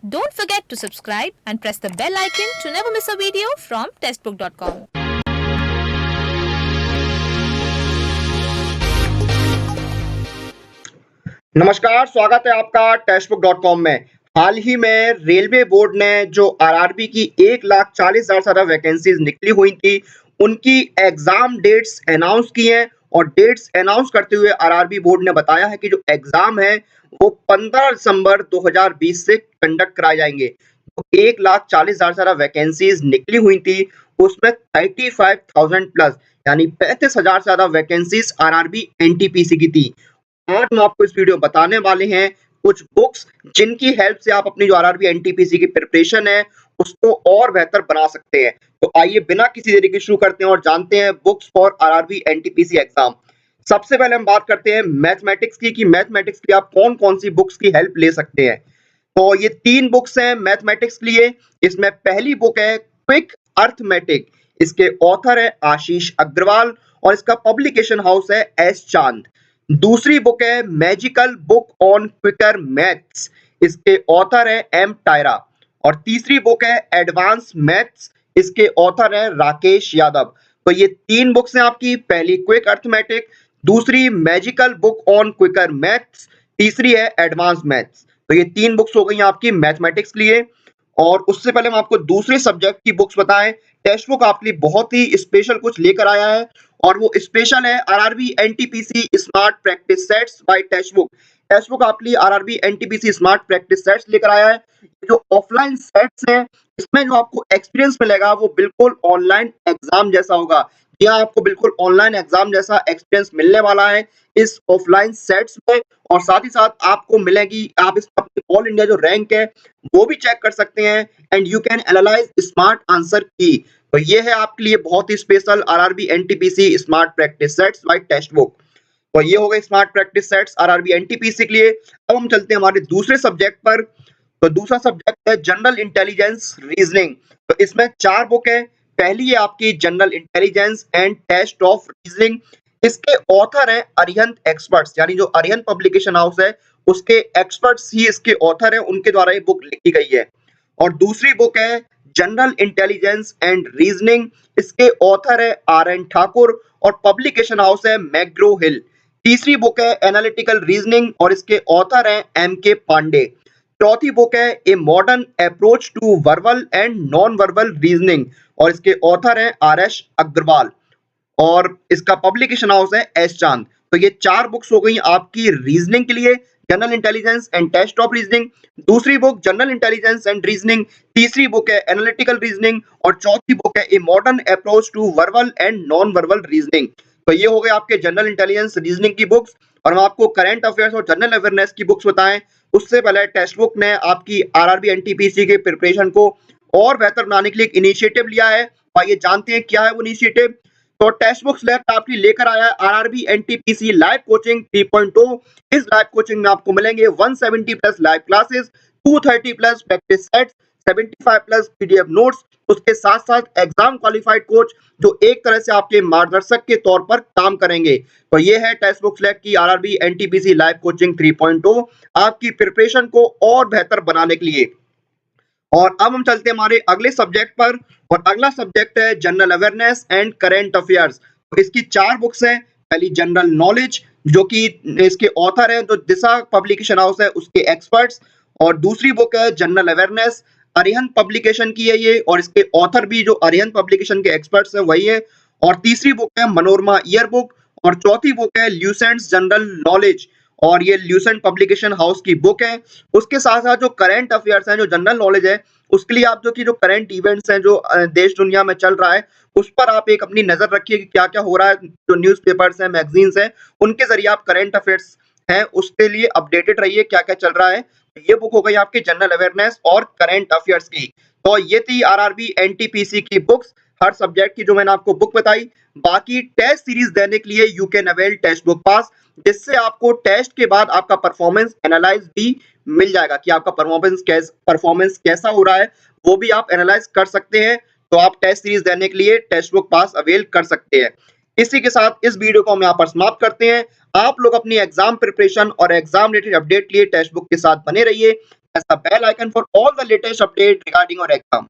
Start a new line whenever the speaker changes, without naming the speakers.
Don't forget to subscribe and press the bell icon to never miss a video from testbook.com.
नमस्कार, स्वागत है आपका टेस्टबुक.com में। हाल ही में रेलवे बोर्ड ने जो आरआरबी की 1,40,000 से ज्यादा वैकेंसीज निकली हुई थी, उनकी एग्जाम डेट्स अनाउंस की हैं और डेट्स अनाउंस करते हुए आरआरबी बोर्ड ने बताया है कि जो एग्जाम है वो 15 दिसंबर 2020 से कंडक्ट कराए जाएंगे। तो 1,40,000 से ज्यादा वैकेंसीज निकली हुई थी, उसमें 35,000 प्लस यानी 35,000 से ज्यादा वैकेंसीज आरआरबी एनटीपीसी की थी। आज हम आपको इस वीडियो में बताने वाले हैं कुछ बुक्स जिनकी हेल्प से आप अपनी जो आरआरबी एनटीपीसी की प्रिपरेशन है उसको और बेहतर बना सकते हैं। तो आइए बिना किसी देरी के शुरू करते हैं और जानते हैं books for RRB NTPC exam. सबसे पहले हम बात करते हैं मैथमेटिक्स की कि मैथमेटिक्स की आप कौन कौन सी बुक्स की हेल्प ले सकते हैं। तो ये 3 बुक्स हैं मैथमेटिक्स के लिए। इसमें पहली बुक है क्विक अर्थमेटिक, इसके ऑथर है आशीष अग्रवाल और इसका पब्लिकेशन हाउस है एस चांद। दूसरी बुक है magical book on quicker maths, इसके ऑथर है एम टायरा। और तीसरी बुक है एडवांस मैथ्स, इसके ऑथर है राकेश यादव। तो ये 3 बुक्स हैं आपकी, पहली क्विक अर्थमेटिक, दूसरी magical book on quicker maths, तीसरी है एडवांस मैथ्स। तो ये 3 बुक्स हो गई आपकी मैथमेटिक्स के लिए। और उससे पहले हम आपको दूसरे सब्जेक्ट की बुक्स बताएं। टेक्स्ट बुक आपके लिए बहुत ही स्पेशल कुछ लेकर आया है और वो स्पेशल है RRB NTPC smart practice sets by text book. Text book आपके लिए RRB NTPC smart practice sets लेकर आया है। जो ऑफलाइन सेट्स हैं इसमें जो आपको एक्सपीरियंस मिलेगा वो बिल्कुल ऑनलाइन एग्जाम जैसा होगा। यहाँ आपको बिल्कुल ऑनलाइन एग्जाम जैसा एक्सपीरियंस मिलने वाला है इस ऑफलाइन सेट्स में। और साथ ही साथ आपको मिलेगी, आप इस अपनी ऑल इंडिया जो रैंक है वो भी चेक कर सकते हैं and you can analyse smart answer की। तो ये है आपके लिए बहुत ही special RRB NTPC smart practice sets by text book. तो ये हो गए smart practice sets RRB NTPC के लिए। अब हम चलते हैं हमारे दूसरे सब्जेक्ट पर। तो दूसरा सब्जेक्ट है जनरल इंटेलिजेंस रीजनिंग। तो इसमें 4 बुक है। पहली है आपकी general intelligence and test of reasoning, इसके ऑथर है अरिहंत एक्सपर्ट्स, यानी जो अरिहंत पब्लिकेशन हाउस है उसके एक्सपर्ट्स ही इसके ऑथर है, उनके द्वारा ये बुक लिखी गई है। और दूसरी बुक है जनरल इंटेलिजेंस एंड रीजनिंग, इसके ऑथर है आर एन ठाकुर और पब्लिकेशन हाउस है मैग्रो हिल। तीसरी बुक है एनालिटिकल रीजनिंग और इसके ऑथर है एम के पांडे। चौथी बुक है a modern approach to verbal and non verbal reasoning और इसके ऑथर है आर एस अग्रवाल और इसका पब्लिकेशन हाउस है एस चांद। तो ये 4 बुक्स हो गई आपकी रीजनिंग के लिए, general intelligence and test of reasoning. दूसरी book general intelligence and reasoning, तीसरी बुक है एनालिटिकल रीजनिंग और चौथी बुक है a modern approach to verbal and non verbal reasoning. तो ये हो गए आपके जनरल इंटेलिजेंस रीजनिंग की बुक्स। और हम आपको करंट अफेयर्स और जनरल अवेयरनेस की बुक्स बताएं उससे पहले टेक्स्ट बुक ने आपकी आरआरबी एनटीपीसी के प्रिपरेशन को और बेहतर बनाने के लिए एक इनिशिएटिव लिया है। आइए जानते हैं क्या है वो इनिशिएटिव। तो टेक्स्ट बुक सिलेक्ट आपकी लेकर आया है आरआरबी एनटीपीसी लाइव कोचिंग 3.2। इस लाइव कोचिंग में आपको मिलेंगे 170 plus live classes, 230 plus practice sets, 75 plus PDF notes, उसके साथ साथ एग्जाम क्वालिफाइड कोच जो एक तरह से आपके मार्गदर्शक के तौर पर काम करेंगे। तो ये है टेक्स्ट बुक सिलेक्ट की आरआरबी एनटीपीसी लाइव कोचिंग 3.2 आपकी प्रिपरेशन को और बेहतर बनाने के लिए। और अब हम चलते हैं हमारे अगले सब्जेक्ट पर और अगला सब्जेक्ट है general awareness and current affairs. तो इसकी 4 बुक्स हैं। पहली जनरल नॉलेज जो कि इसके ऑथर है जो दिशा पब्लिकेशन हाउस है उसके एक्सपर्ट्स। और दूसरी बुक है जनरल अवेयरनेस, अरिहंत पब्लिकेशन की है ये और इसके ऑथर भी जो अरिहंत पब्लिकेशन के एक्सपर्ट्स है वही है। और तीसरी बुक है मनोरमा ईयर बुक और चौथी बुक है ल्यूसेंट्स जनरल नॉलेज और ये ल्यूसेंट पब्लिकेशन हाउस की बुक है। उसके साथ साथ जो करंट अफेयर्स हैं, जो जनरल नॉलेज है उसके लिए आप जो करंट इवेंट्स हैं जो देश दुनिया में चल रहा है उस पर आप एक अपनी नजर रखिए कि क्या क्या हो रहा है। जो न्यूज़पेपर्स हैं, मैगजीन्स हैं, उनके जरिए आप करंट अफेयर्स हैं उसके लिए अपडेटेड रहिए क्या क्या चल रहा है। ये बुक हो गई आपकी जनरल अवेयरनेस और करंट अफेयर्स की। तो ये थी आरआरबी एनटीपीसी की बुक्स, हर सब्जेक्ट की जो मैंने आपको बुक बताई। बाकी टेस्ट सीरीज देने के लिए you can avail textbook pass, जिससे आपको टेस्ट के बाद आपका परफॉर्मेंस एनालाइज भी मिल जाएगा कि आपका परफॉर्मेंस कैसा हो रहा है, वो भी आप एनालाइज कर सकते हैं। तो आप टेस्ट सीरीज देने के लिए टेक्स्ट बुक पास अवेल कर सकते हैं। इसी के साथ इस वीडियो को हम यहाँ पर समाप्त करते हैं। आप लोग अपनी एग्जाम प्रिपरेशन और एग्जाम रिलेटेड अपडेट लिए टेक्स्ट बुक के साथ बने रहिए। press the bell icon for all the latest update regarding your exam.